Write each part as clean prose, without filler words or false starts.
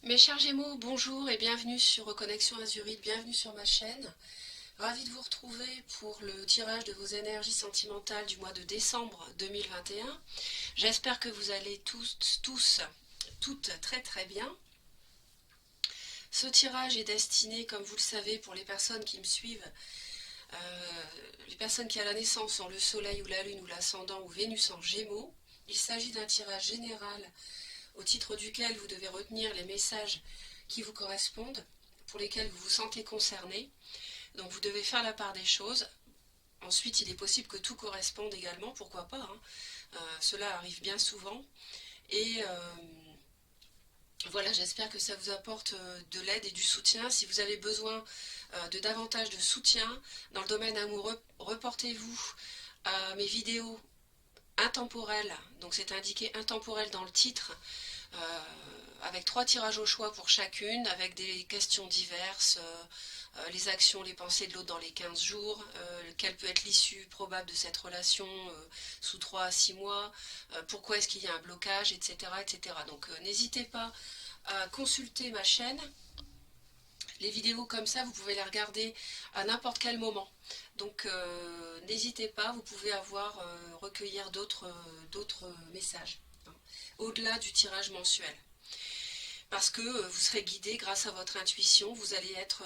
Mes chers Gémeaux, bonjour et bienvenue sur Reconnexion Azurite, bienvenue sur ma chaîne. Ravie de vous retrouver pour le tirage de vos énergies sentimentales du mois de décembre 2021. J'espère que vous allez toutes très très bien. Ce tirage est destiné, comme vous le savez, pour les personnes qui me suivent, les personnes qui à la naissance ont le soleil ou la lune ou l'ascendant ou Vénus en Gémeaux. Il s'agit d'un tirage général au titre duquel vous devez retenir les messages qui vous correspondent, pour lesquels vous vous sentez concerné. Donc vous devez faire la part des choses. Ensuite, il est possible que tout corresponde également, pourquoi pas, hein. Cela arrive bien souvent. Et voilà, j'espère que ça vous apporte de l'aide et du soutien. Si vous avez besoin de davantage de soutien dans le domaine amoureux, reportez-vous à mes vidéos intemporelles. Donc c'est indiqué intemporel dans le titre, avec 3 tirages au choix pour chacune, avec des questions diverses, les actions, les pensées de l'autre dans les 15 jours, quelle peut être l'issue probable de cette relation sous 3 à 6 mois, pourquoi est-ce qu'il y a un blocage, etc. etc. Donc n'hésitez pas à consulter ma chaîne. Les vidéos comme ça, vous pouvez les regarder à n'importe quel moment. Donc n'hésitez pas, vous pouvez recueillir d'autres messages, hein, au-delà du tirage mensuel. Parce que vous serez guidé grâce à votre intuition, vous allez être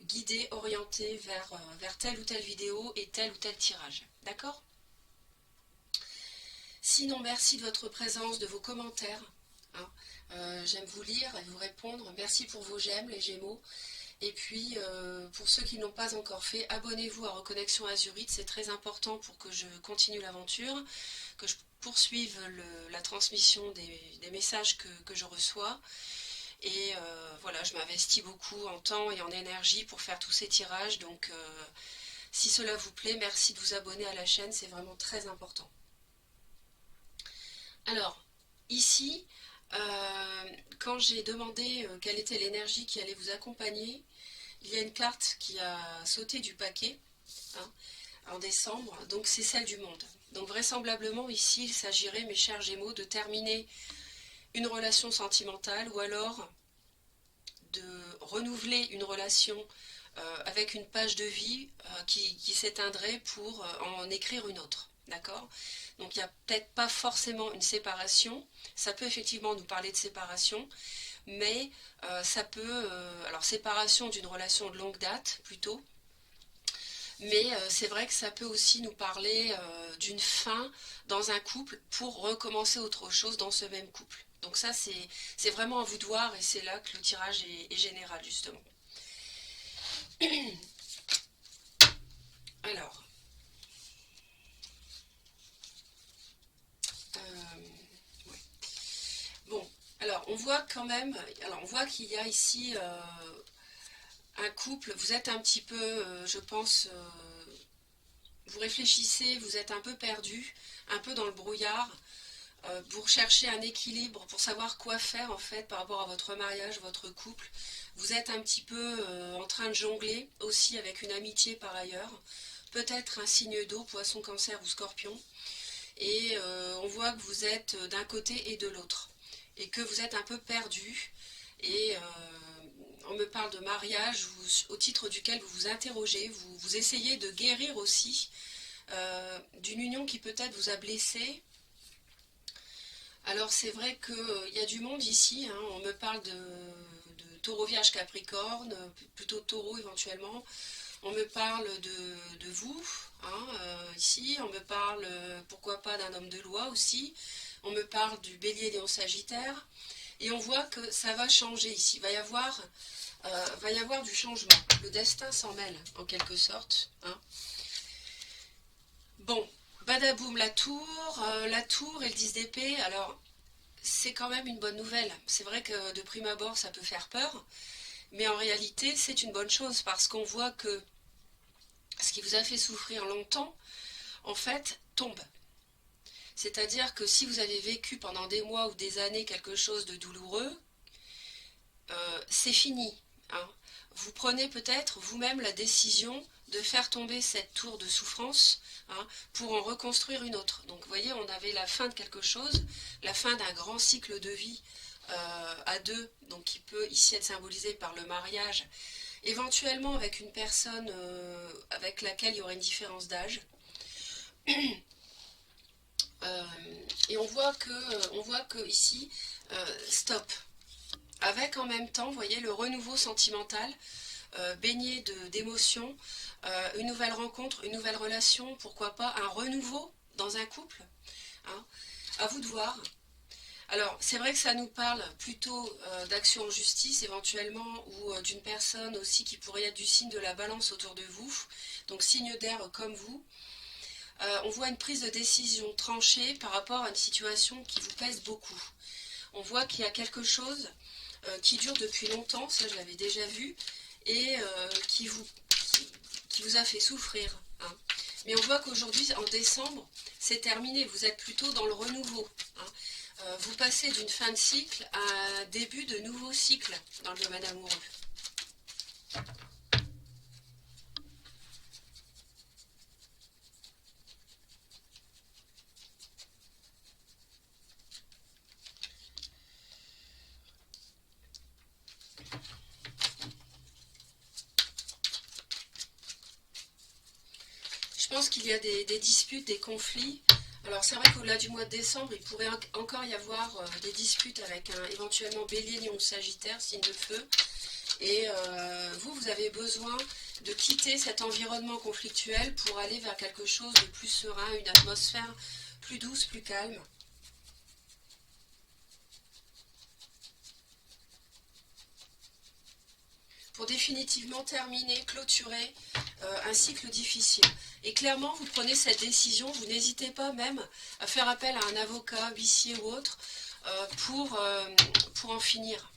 guidé, orienté vers telle ou telle vidéo et tel ou tel tirage. D'accord? Sinon, merci de votre présence, de vos commentaires, hein. J'aime vous lire et vous répondre. Merci pour vos j'aime, les Gémeaux. Et puis, pour ceux qui ne l'ont pas encore fait, abonnez-vous à Reconnexion Azurite. C'est très important pour que je continue l'aventure, que je poursuive la transmission des messages que je reçois. Et voilà, je m'investis beaucoup en temps et en énergie pour faire tous ces tirages. Donc, si cela vous plaît, merci de vous abonner à la chaîne. C'est vraiment très important. Alors, ici, quand j'ai demandé quelle était l'énergie qui allait vous accompagner, il y a une carte qui a sauté du paquet, hein, en décembre, donc c'est celle du monde. Donc vraisemblablement ici, il s'agirait, mes chers Gémeaux, de terminer une relation sentimentale ou alors de renouveler une relation avec une page de vie qui s'éteindrait pour en écrire une autre. D'accord? Donc il n'y a peut-être pas forcément une séparation. Ça peut effectivement nous parler de séparation, mais ça peut, alors séparation d'une relation de longue date plutôt, mais c'est vrai que ça peut aussi nous parler d'une fin dans un couple pour recommencer autre chose dans ce même couple. Donc ça, c'est vraiment à vous de voir et c'est là que le tirage est général, justement. Alors, ouais. Bon, alors on voit quand même, alors on voit qu'il y a ici un couple, vous êtes un petit peu, je pense, vous réfléchissez, vous êtes un peu perdu, un peu dans le brouillard, pour chercher un équilibre, pour savoir quoi faire en fait par rapport à votre mariage, votre couple. Vous êtes un petit peu en train de jongler aussi avec une amitié par ailleurs, peut-être un signe d'eau, poisson, cancer ou scorpion, et on voit que vous êtes d'un côté et de l'autre, et que vous êtes un peu perdu, et on me parle de mariage au titre duquel vous vous interrogez, vous essayez de guérir aussi d'une union qui peut-être vous a blessé. Alors c'est vrai qu'il y a du monde ici, hein. On me parle de taureau vierge capricorne, plutôt taureau éventuellement. On me parle de vous, hein, ici. On me parle, pourquoi pas, d'un homme de loi aussi. On me parle du bélier lion sagittaire. Et on voit que ça va changer ici. Va y avoir du changement. Le destin s'en mêle, en quelque sorte, hein. Bon, badaboum, la tour et le 10 d'épée. Alors, c'est quand même une bonne nouvelle. C'est vrai que de prime abord, ça peut faire peur, mais en réalité, c'est une bonne chose parce qu'on voit que ce qui vous a fait souffrir longtemps, en fait, tombe. C'est-à-dire que si vous avez vécu pendant des mois ou des années quelque chose de douloureux, c'est fini, hein. Vous prenez peut-être vous-même la décision de faire tomber cette tour de souffrance, hein, pour en reconstruire une autre. Donc vous voyez, on avait la fin de quelque chose, la fin d'un grand cycle de vie à deux, donc qui peut ici être symbolisé par le mariage, éventuellement avec une personne avec laquelle il y aurait une différence d'âge. Et on voit que ici, stop. Avec en même temps, vous voyez, le renouveau sentimental, baigné d'émotions, une nouvelle rencontre, une nouvelle relation, pourquoi pas un renouveau dans un couple, hein. À vous de voir. Alors, c'est vrai que ça nous parle plutôt d'action en justice éventuellement, ou d'une personne aussi qui pourrait être du signe de la balance autour de vous, donc signe d'air comme vous. On voit une prise de décision tranchée par rapport à une situation qui vous pèse beaucoup. On voit qu'il y a quelque chose qui dure depuis longtemps, ça je l'avais déjà vu, et qui vous a fait souffrir, hein. Mais on voit qu'aujourd'hui, en décembre, c'est terminé, vous êtes plutôt dans le renouveau, hein. Vous passez d'une fin de cycle à un début de nouveau cycle dans le domaine amoureux. Je pense qu'il y a des disputes, des conflits. Alors c'est vrai qu'au-delà du mois de décembre, il pourrait encore y avoir des disputes avec éventuellement Bélier, Lion ou Sagittaire, signe de feu. Et vous avez besoin de quitter cet environnement conflictuel pour aller vers quelque chose de plus serein, une atmosphère plus douce, plus calme. Pour définitivement terminer, clôturer un cycle difficile. Et clairement, vous prenez cette décision, vous n'hésitez pas même à faire appel à un avocat, huissier ou autre, pour en finir.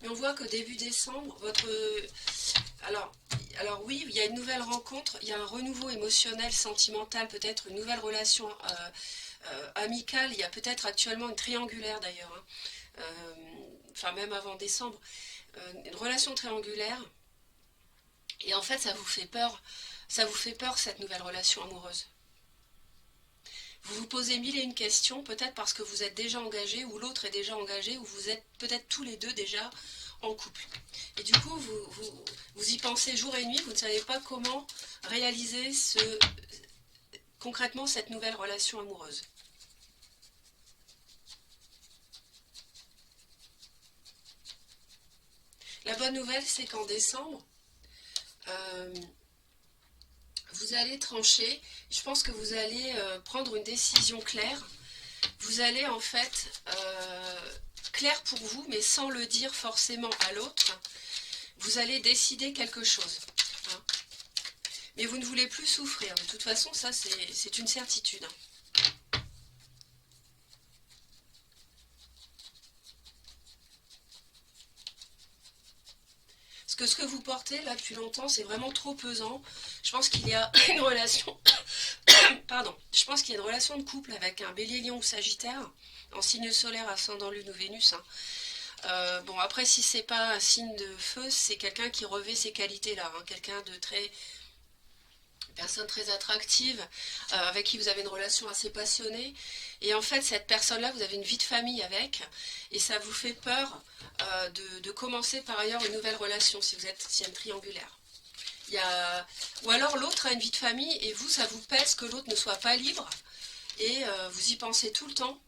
Mais on voit que début décembre, alors oui, il y a une nouvelle rencontre, il y a un renouveau émotionnel, sentimental, peut-être une nouvelle relation amicale. Il y a peut-être actuellement une triangulaire d'ailleurs, hein. Enfin même avant décembre, une relation triangulaire. Et en fait, ça vous fait peur. Ça vous fait peur, cette nouvelle relation amoureuse. Vous vous posez mille et une questions, peut-être parce que vous êtes déjà engagé, ou l'autre est déjà engagé, ou vous êtes peut-être tous les deux déjà en couple. Et du coup, vous y pensez jour et nuit, vous ne savez pas comment réaliser concrètement cette nouvelle relation amoureuse. La bonne nouvelle, c'est qu'en décembre, euh, vous allez trancher. Je pense que vous allez prendre une décision claire. Vous allez en fait clair pour vous, mais sans le dire forcément à l'autre. Vous allez décider quelque chose, hein. Mais vous ne voulez plus souffrir. De toute façon, ça c'est une certitude, hein. Parce que ce que vous portez là depuis longtemps, c'est vraiment trop pesant. Je pense qu'il y a une relation, pardon, je pense qu'il y a une relation de couple avec un Bélier, Lion ou Sagittaire, en signe solaire, ascendant Lune ou Vénus, hein. Bon, après, si c'est pas un signe de feu, c'est quelqu'un qui revêt ces qualités-là, hein. Quelqu'un de une personne très attractive, avec qui vous avez une relation assez passionnée. Et en fait, cette personne-là, vous avez une vie de famille avec, et ça vous fait peur de commencer par ailleurs une nouvelle relation si vous êtes si une triangulaire. Ou alors l'autre a une vie de famille et vous, ça vous pèse que l'autre ne soit pas libre, et vous y pensez tout le temps,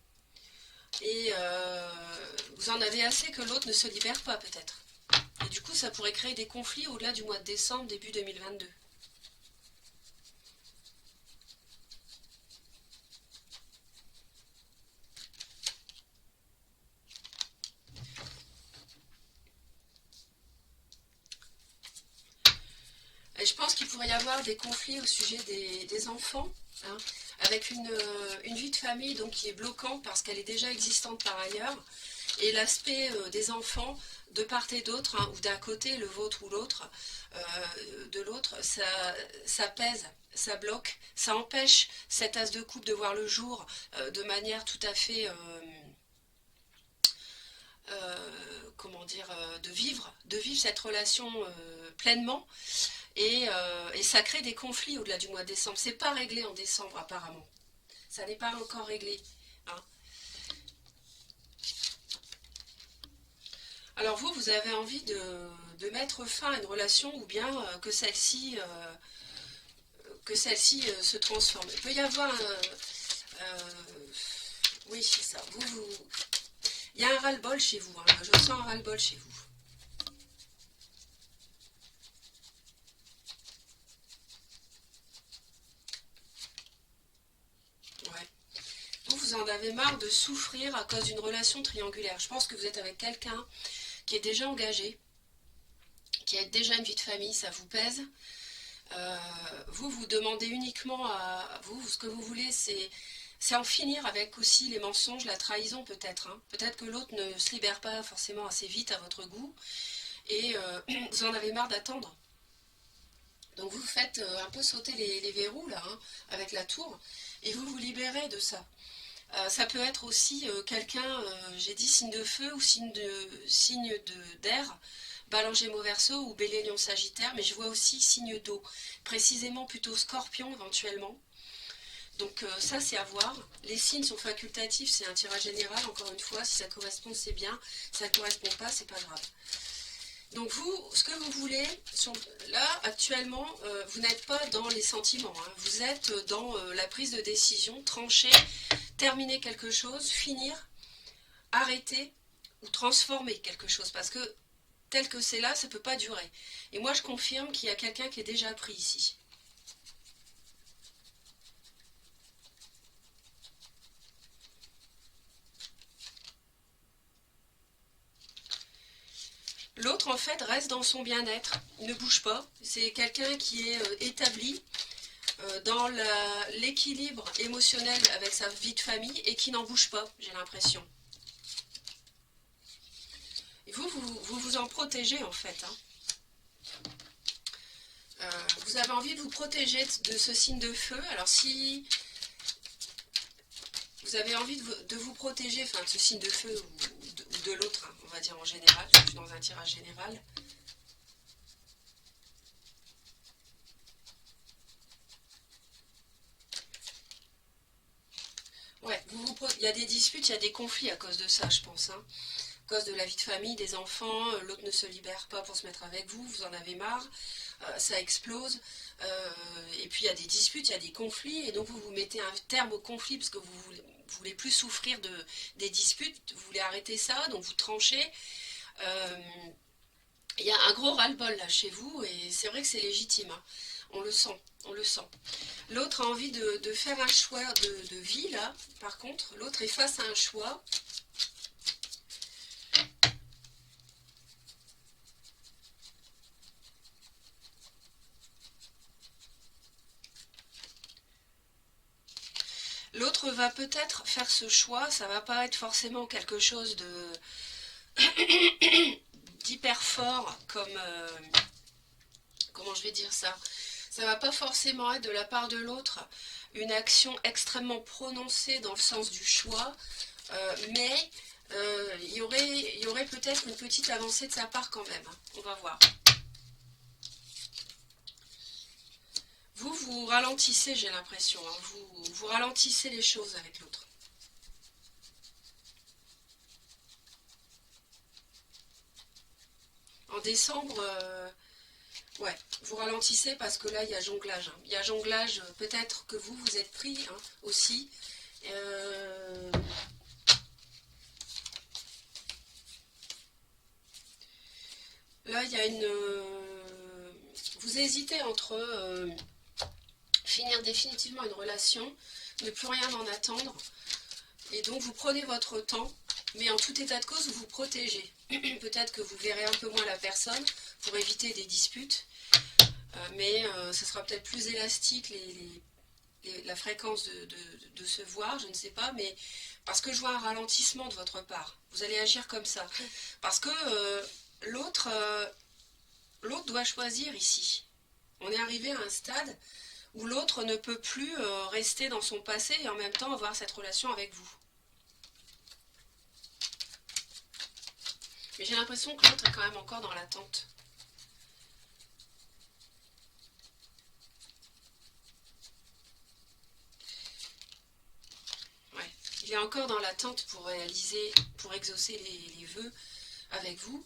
et vous en avez assez que l'autre ne se libère pas peut-être. Et du coup, ça pourrait créer des conflits au-delà du mois de décembre, début 2022. Et je pense qu'il pourrait y avoir des conflits au sujet des enfants, hein, avec une vie de famille donc, qui est bloquante parce qu'elle est déjà existante par ailleurs. Et l'aspect des enfants, de part et d'autre, hein, ou d'un côté, le vôtre ou l'autre, de l'autre, ça pèse, ça bloque, ça empêche cet as de couple de voir le jour de manière tout à fait, comment dire, de vivre cette relation pleinement. et ça crée des conflits au-delà du mois de décembre. C'est pas réglé en décembre apparemment. Ça n'est pas encore réglé, hein. Alors vous, vous avez envie de mettre fin à une relation ou bien que celle-ci se transforme. Il peut y avoir oui, c'est ça. Il y a un ras-le-bol chez vous, hein. Je sens un ras-le-bol chez vous. Ouais. Vous en avez marre de souffrir à cause d'une relation triangulaire. Je pense que vous êtes avec quelqu'un qui est déjà engagé, qui a déjà une vie de famille, ça vous pèse. Vous, vous demandez uniquement à vous, ce que vous voulez, c'est en finir avec aussi les mensonges, la trahison peut-être, hein. Peut-être que l'autre ne se libère pas forcément assez vite à votre goût et vous en avez marre d'attendre. Donc vous faites un peu sauter les verrous là, hein, avec la tour, et vous vous libérez de ça. Ça peut être aussi quelqu'un, j'ai dit signe de feu ou signe d'air, Balance Gémeaux Verseau ou Bélier Lion Sagittaire, mais je vois aussi signe d'eau, précisément plutôt Scorpion éventuellement. Donc ça c'est à voir. Les signes sont facultatifs, c'est un tirage général, encore une fois, si ça correspond c'est bien, si ça ne correspond pas c'est pas grave. Donc vous, ce que vous voulez, là actuellement, vous n'êtes pas dans les sentiments, hein. Vous êtes dans la prise de décision, trancher, terminer quelque chose, finir, arrêter ou transformer quelque chose. Parce que tel que c'est là, ça ne peut pas durer. Et moi je confirme qu'il y a quelqu'un qui est déjà pris ici. L'autre, en fait, reste dans son bien-être, ne bouge pas. C'est quelqu'un qui est établi dans l'équilibre émotionnel avec sa vie de famille et qui n'en bouge pas, j'ai l'impression. Et vous en protégez, en fait, hein. Vous avez envie de vous protéger de ce signe de feu. Alors, si vous avez envie de vous protéger, enfin, de ce signe de feu ou de l'autre, hein, on va dire en général, parce que je suis dans un tirage général. Ouais, il y a des disputes, il y a des conflits à cause de ça, je pense, hein. À cause de la vie de famille, des enfants, l'autre ne se libère pas pour se mettre avec vous, vous en avez marre, ça explose, et puis il y a des disputes, il y a des conflits, et donc vous mettez un terme au conflit parce que vous voulez plus souffrir des disputes, vous voulez arrêter ça, donc vous tranchez. Euh, il y a un gros ras-le-bol là chez vous, et c'est vrai que c'est légitime, hein. On le sent, on le sent. L'autre a envie de faire un choix de vie, là. Par contre, l'autre est face à un choix. L'autre va peut-être faire ce choix, ça va pas être forcément quelque chose de d'hyper fort comme... comment je vais dire ça? Ça va pas forcément être de la part de l'autre une action extrêmement prononcée dans le sens du choix, mais il y aurait peut-être une petite avancée de sa part quand même, hein. On va voir. Vous ralentissez, j'ai l'impression, hein. Vous ralentissez les choses avec l'autre. En décembre, ouais, vous ralentissez parce que là, il y a jonglage, hein. Il y a jonglage, peut-être que vous êtes pris, hein, aussi. Euh, Là, il y a une... vous hésitez entre finir définitivement une relation, ne plus rien en attendre, et donc vous prenez votre temps, mais en tout état de cause, vous vous protégez. Peut-être que vous verrez un peu moins la personne pour éviter des disputes, mais ça sera peut-être plus élastique la fréquence de se voir, je ne sais pas, mais parce que je vois un ralentissement de votre part. Vous allez agir comme ça. Parce que l'autre l'autre doit choisir ici. On est arrivé à un stade où l'autre ne peut plus rester dans son passé et en même temps avoir cette relation avec vous. Mais j'ai l'impression que l'autre est quand même encore dans l'attente. est encore dans l'attente pour réaliser, pour exaucer les vœux avec vous,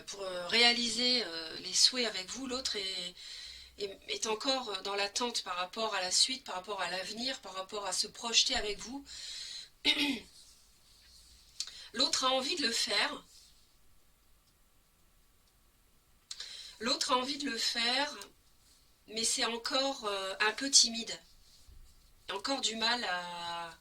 pour réaliser les souhaits avec vous. L'autre est encore dans l'attente par rapport à la suite, par rapport à l'avenir, par rapport à se projeter avec vous. L'autre a envie de le faire. L'autre a envie de le faire, mais c'est encore un peu timide. Il a encore du mal à...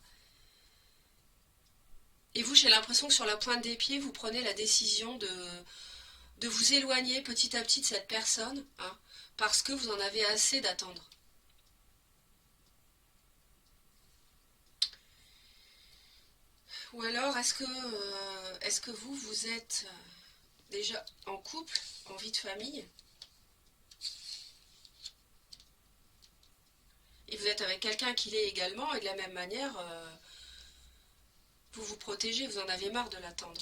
Et vous, j'ai l'impression que sur la pointe des pieds, vous prenez la décision de vous éloigner petit à petit de cette personne, hein, parce que vous en avez assez d'attendre. Ou alors, est-ce que vous êtes déjà en couple, en vie de famille, et vous êtes avec quelqu'un qui l'est également, et de la même manière, vous vous protégez, vous en avez marre de l'attendre.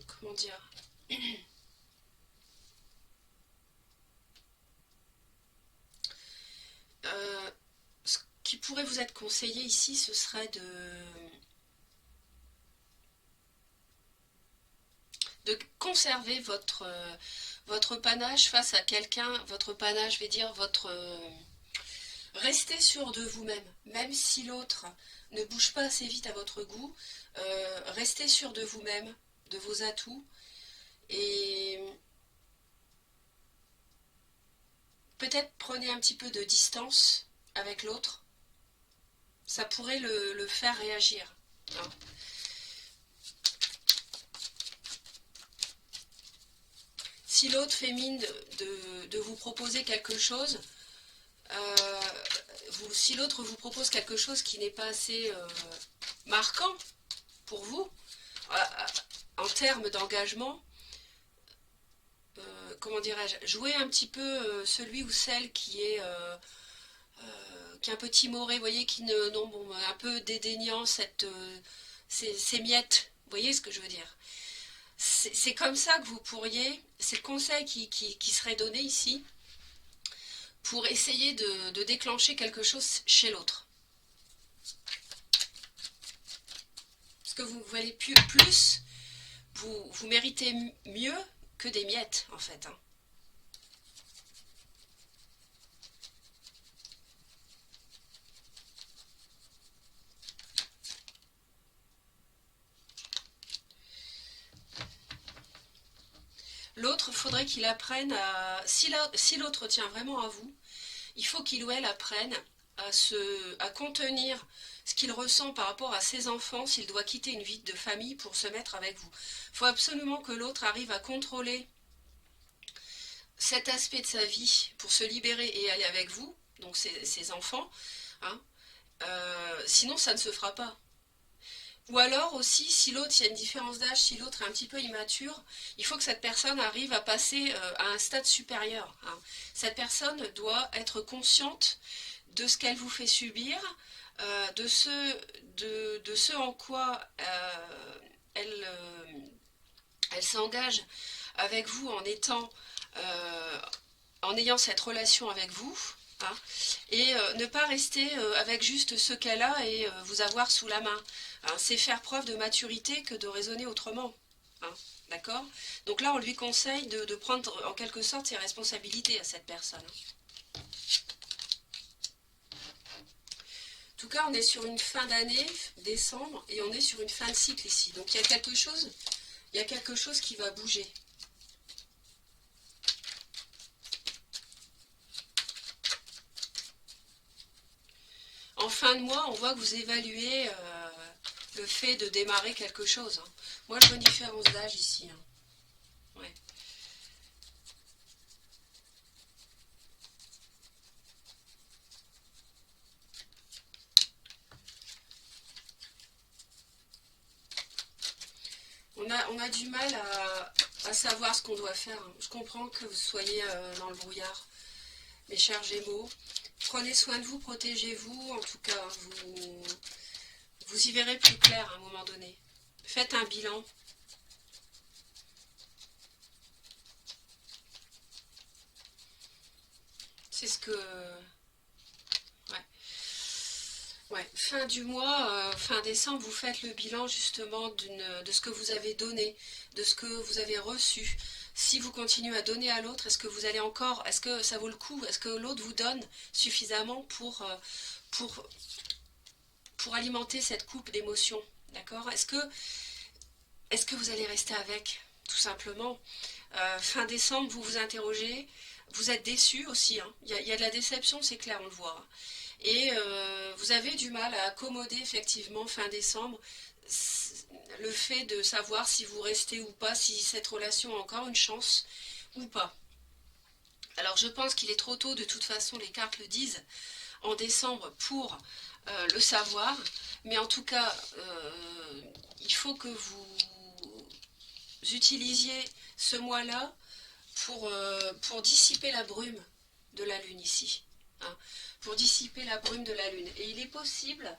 Comment dire, ce qui pourrait vous être conseillé ici, ce serait de conserver votre panache face à quelqu'un, votre panache, je vais dire, restez sûr de vous-même, même si l'autre ne bouge pas assez vite à votre goût, restez sûr de vous-même, de vos atouts, et peut-être prenez un petit peu de distance avec l'autre, ça pourrait le faire réagir, hein. Si l'autre fait mine de vous proposer quelque chose, si l'autre vous propose quelque chose qui n'est pas assez marquant pour vous, en termes d'engagement, comment dirais-je, jouez un petit peu celui ou celle qui est un peu timoré, vous voyez, un peu dédaignant ces miettes, vous voyez ce que je veux dire. C'est comme ça que vous pourriez, c'est le conseil qui serait donné ici, pour essayer de déclencher quelque chose chez l'autre. Parce que vous valez plus, vous méritez mieux que des miettes, en fait, hein. L'autre, faudrait qu'il apprenne à... Si l'autre tient vraiment à vous, il faut qu'il ou elle apprenne à contenir ce qu'il ressent par rapport à ses enfants s'il doit quitter une vie de famille pour se mettre avec vous. Il faut absolument que l'autre arrive à contrôler cet aspect de sa vie pour se libérer et aller avec vous, donc ses enfants, hein. Sinon ça ne se fera pas. Ou alors aussi, si l'autre, il y a une différence d'âge, si l'autre est un petit peu immature, il faut que cette personne arrive à passer à un stade supérieur, hein. Cette personne doit être consciente de ce qu'elle vous fait subir, de ce en quoi elle s'engage avec vous en ayant cette relation avec vous, hein, et ne pas rester avec juste ce qu'elle a et vous avoir sous la main, hein. C'est faire preuve de maturité que de raisonner autrement, hein, d'accord. Donc là, on lui conseille de prendre en quelque sorte ses responsabilités à cette personne. En tout cas, on est sur une fin d'année, décembre, et on est sur une fin de cycle ici. Donc il y a quelque chose qui va bouger. En fin de mois, on voit que vous évaluez le fait de démarrer quelque chose, hein. Moi, je vois une différence d'âge ici, hein. Ouais. On a du mal à savoir ce qu'on doit faire. Je comprends que vous soyez dans le brouillard, mes chers Gémeaux. Prenez soin de vous, protégez-vous. En tout cas, vous y verrez plus clair à un moment donné. Faites un bilan. C'est ce que... Ouais. Ouais. Fin du mois, fin décembre, vous faites le bilan justement de ce que vous avez donné, de ce que vous avez reçu. Si vous continuez à donner à l'autre, est-ce que vous allez encore, est-ce que ça vaut le coup? Est-ce que l'autre vous donne suffisamment pour, pour alimenter cette coupe d'émotions? D'accord? Est-ce que vous allez rester avec, tout simplement? Fin décembre, vous vous interrogez, vous êtes déçu aussi, hein. Il y a de la déception, c'est clair, on le voit, hein. Et vous avez du mal à accommoder effectivement fin décembre le fait de savoir si vous restez ou pas, si cette relation a encore une chance ou pas. Alors je pense qu'il est trop tôt, de toute façon les cartes le disent, en décembre pour le savoir, mais en tout cas il faut que vous utilisiez ce mois-là pour dissiper la brume de la lune ici, hein, pour dissiper la brume de la lune. Et il est possible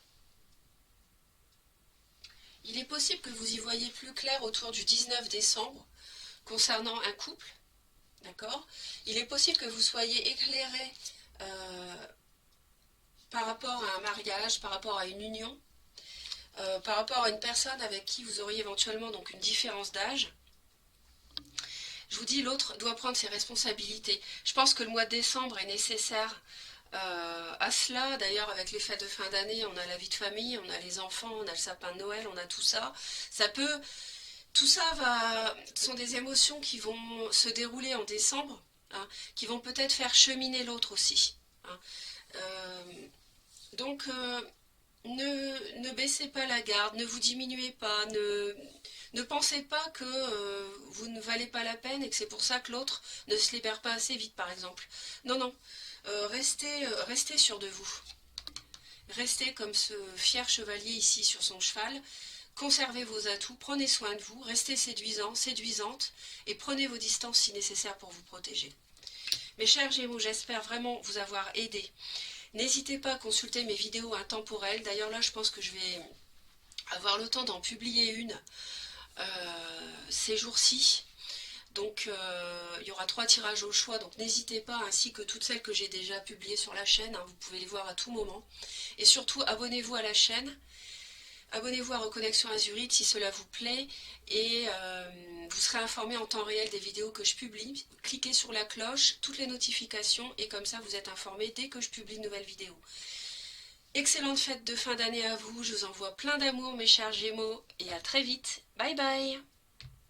que vous y voyez plus clair autour du 19 décembre concernant un couple, d'accord? Il est possible que vous soyez éclairé par rapport à un mariage, par rapport à une union, par rapport à une personne avec qui vous auriez éventuellement donc une différence d'âge. Je vous dis, l'autre doit prendre ses responsabilités. Je pense que le mois de décembre est nécessaire à cela. D'ailleurs, avec les fêtes de fin d'année, on a la vie de famille, on a les enfants, on a le sapin de Noël, on a tout ça. Tout ça sont des émotions qui vont se dérouler en décembre, hein, qui vont peut-être faire cheminer l'autre aussi, hein. Euh, donc, ne baissez pas la garde, ne vous diminuez pas, ne pensez pas que vous ne valez pas la peine et que c'est pour ça que l'autre ne se libère pas assez vite, par exemple. Non, non, restez sûr de vous. Restez comme ce fier chevalier ici sur son cheval. Conservez vos atouts, prenez soin de vous, restez séduisant, séduisante et prenez vos distances si nécessaire pour vous protéger. Mes chers Gémeaux, j'espère vraiment vous avoir aidé. N'hésitez pas à consulter mes vidéos intemporelles. D'ailleurs là, je pense que je vais avoir le temps d'en publier une ces jours-ci. Donc il y aura 3 tirages au choix, donc n'hésitez pas, ainsi que toutes celles que j'ai déjà publiées sur la chaîne, hein, vous pouvez les voir à tout moment. Et surtout, abonnez-vous à la chaîne, abonnez-vous à Reconnexion Azurite si cela vous plaît, et vous serez informé en temps réel des vidéos que je publie. Cliquez sur la cloche, toutes les notifications, et comme ça vous êtes informé dès que je publie une nouvelle vidéo. Excellente fête de fin d'année à vous, je vous envoie plein d'amour mes chers Gémeaux, et à très vite, bye bye.